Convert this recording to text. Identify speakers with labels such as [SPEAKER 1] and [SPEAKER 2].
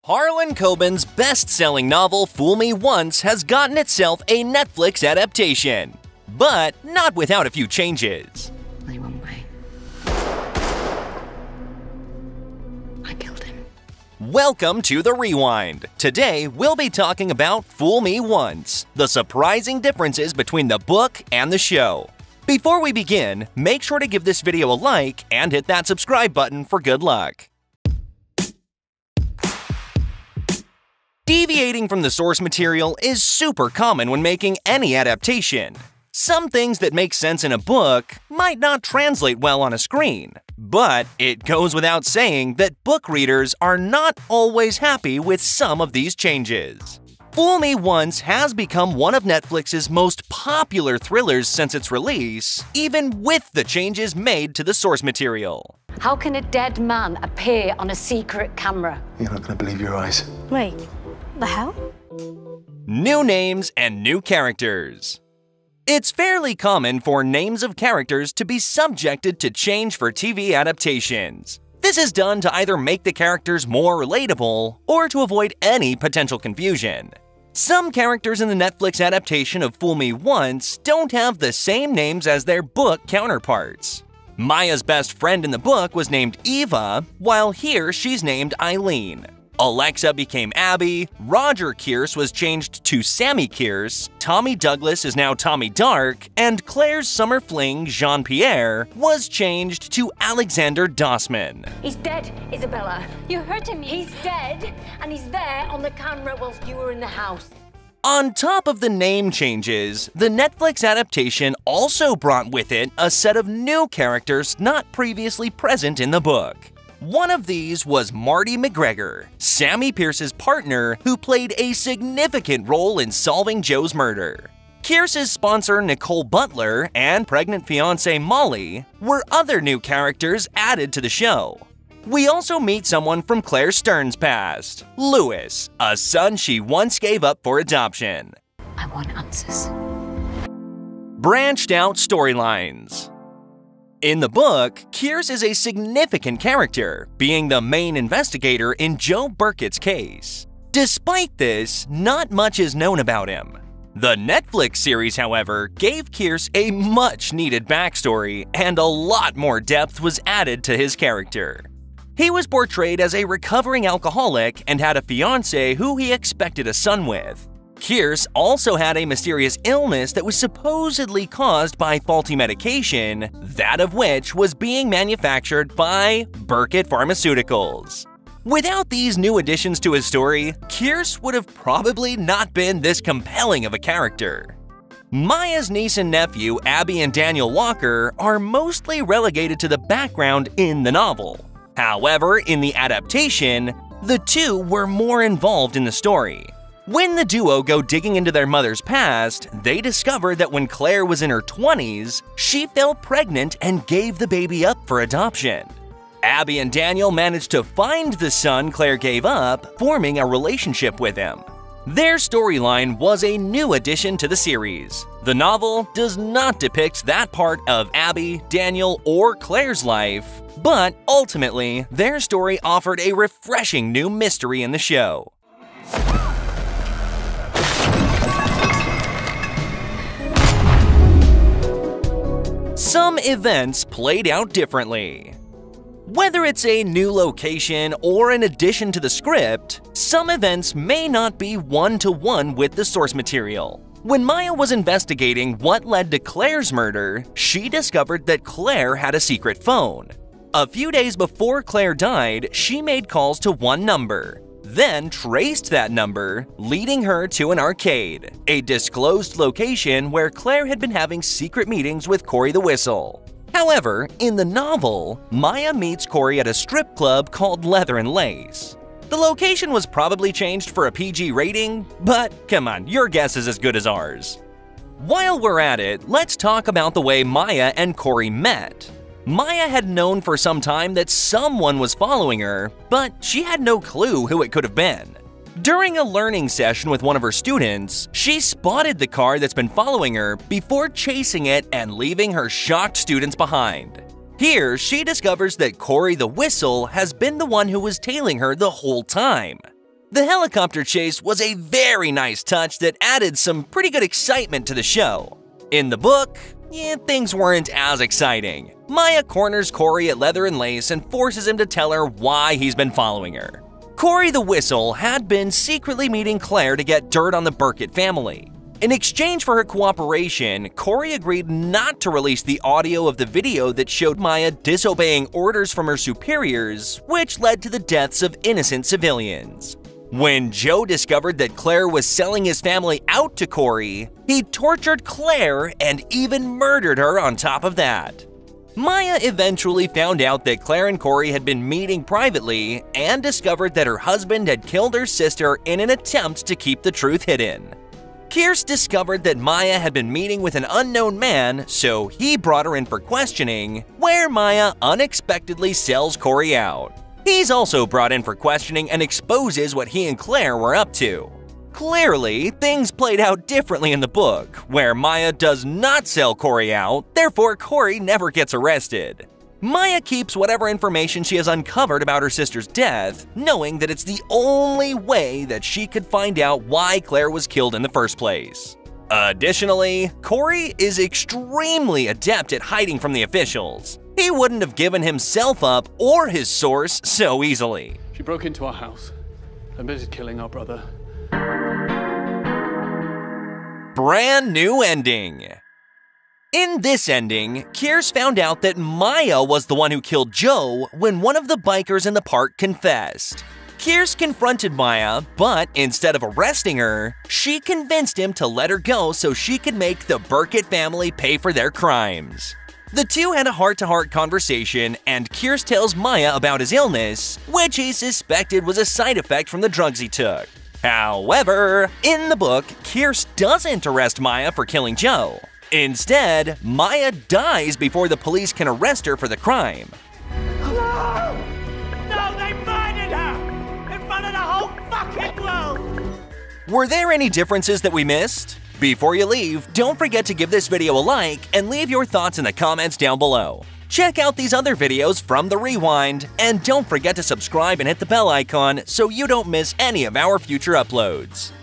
[SPEAKER 1] Harlan Coben's best-selling novel Fool Me Once has gotten itself a Netflix adaptation, but not without a few changes.
[SPEAKER 2] Only one way. I killed him.
[SPEAKER 1] Welcome to The Rewind. Today, we'll be talking about Fool Me Once, the surprising differences between the book and the show. Before we begin, make sure to give this video a like and hit that subscribe button for good luck. Deviating from the source material is super common when making any adaptation. Some things that make sense in a book might not translate well on a screen, but it goes without saying that book readers are not always happy with some of these changes. Fool Me Once has become one of Netflix's most popular thrillers since its release, even with the changes made to the source material.
[SPEAKER 3] How can a dead man appear on a secret camera?
[SPEAKER 4] You're not going to believe your eyes.
[SPEAKER 5] Wait, the hell?
[SPEAKER 1] New names and new characters. It's fairly common for names of characters to be subjected to change for TV adaptations. This is done to either make the characters more relatable or to avoid any potential confusion. Some characters in the Netflix adaptation of Fool Me Once don't have the same names as their book counterparts. Maya's best friend in the book was named Eva, while here she's named Eileen. Alexa became Abby, Roger Kearse was changed to Sammy Kearse, Tommy Douglas is now Tommy Dark, and Claire's summer fling, Jean-Pierre, was changed to Alexander Dossman.
[SPEAKER 3] He's dead, Isabella.
[SPEAKER 5] You hurt him.
[SPEAKER 3] He's dead, and he's there on the camera whilst you were in the house.
[SPEAKER 1] On top of the name changes, the Netflix adaptation also brought with it a set of new characters not previously present in the book. One of these was Marty McGregor, Sammy Pierce's partner who played a significant role in solving Joe's murder. Kearse's sponsor Nicole Butler and pregnant fiancée Molly were other new characters added to the show. We also meet someone from Claire Stern's past, Lewis, a son she once gave up for adoption.
[SPEAKER 2] I want answers.
[SPEAKER 1] Branched out storylines. In the book, Kearse is a significant character, being the main investigator in Joe Burkett's case. Despite this, not much is known about him. The Netflix series, however, gave Kearse a much-needed backstory, and a lot more depth was added to his character. He was portrayed as a recovering alcoholic and had a fiancée who he expected a son with. Kearse also had a mysterious illness that was supposedly caused by faulty medication, that of which was being manufactured by Burkett Pharmaceuticals. Without these new additions to his story, Kearse would have probably not been this compelling of a character. Maya's niece and nephew, Abby and Daniel Walker, are mostly relegated to the background in the novel. However, in the adaptation, the two were more involved in the story. When the duo go digging into their mother's past, they discover that when Claire was in her 20s, she fell pregnant and gave the baby up for adoption. Abby and Daniel managed to find the son Claire gave up, forming a relationship with him. Their storyline was a new addition to the series. The novel does not depict that part of Abby, Daniel, or Claire's life, but ultimately, their story offered a refreshing new mystery in the show. Some events played out differently. Whether it's a new location or an addition to the script, some events may not be one-to-one with the source material. When Maya was investigating what led to Claire's murder, she discovered that Claire had a secret phone. A few days before Claire died, she made calls to one number, then traced that number, leading her to an arcade, a disclosed location where Claire had been having secret meetings with Corey the Whistle. However, in the novel, Maya meets Corey at a strip club called Leather and Lace. The location was probably changed for a PG rating, but come on, your guess is as good as ours. While we're at it, let's talk about the way Maya and Corey met. Maya had known for some time that someone was following her, but she had no clue who it could have been. During a learning session with one of her students, she spotted the car that's been following her before chasing it and leaving her shocked students behind. Here, she discovers that Corey the Whistle has been the one who was tailing her the whole time. The helicopter chase was a very nice touch that added some pretty good excitement to the show. In the book, things weren't as exciting. Maya corners Corey at Leather and Lace and forces him to tell her why he's been following her. Corey the Whistle had been secretly meeting Claire to get dirt on the Burkett family. In exchange for her cooperation, Corey agreed not to release the audio of the video that showed Maya disobeying orders from her superiors, which led to the deaths of innocent civilians. When Joe discovered that Claire was selling his family out to Corey, he tortured Claire and even murdered her on top of that. Maya eventually found out that Claire and Corey had been meeting privately and discovered that her husband had killed her sister in an attempt to keep the truth hidden. Kearse discovered that Maya had been meeting with an unknown man, so he brought her in for questioning, where Maya unexpectedly sells Corey out. He's also brought in for questioning and exposes what he and Claire were up to. Clearly, things played out differently in the book, where Maya does not sell Corey out, therefore Corey never gets arrested. Maya keeps whatever information she has uncovered about her sister's death, knowing that it's the only way that she could find out why Claire was killed in the first place. Additionally, Corey is extremely adept at hiding from the officials. He wouldn't have given himself up or his source so easily.
[SPEAKER 4] She broke into our house, admitted killing our brother.
[SPEAKER 1] Brand new ending. In this ending, Kearse found out that Maya was the one who killed Joe when one of the bikers in the park confessed. Kearse confronted Maya, but instead of arresting her, she convinced him to let her go so she could make the Burkett family pay for their crimes. The two had a heart-to-heart conversation, and Kearse tells Maya about his illness, which he suspected was a side effect from the drugs he took. However, in the book, Kearse doesn't arrest Maya for killing Joe. Instead, Maya dies before the police can arrest her for the crime.
[SPEAKER 6] No! No, they murdered her! In front of the whole fucking world!
[SPEAKER 1] Were there any differences that we missed? Before you leave, don't forget to give this video a like and leave your thoughts in the comments down below. Check out these other videos from The Rewind, and don't forget to subscribe and hit the bell icon so you don't miss any of our future uploads.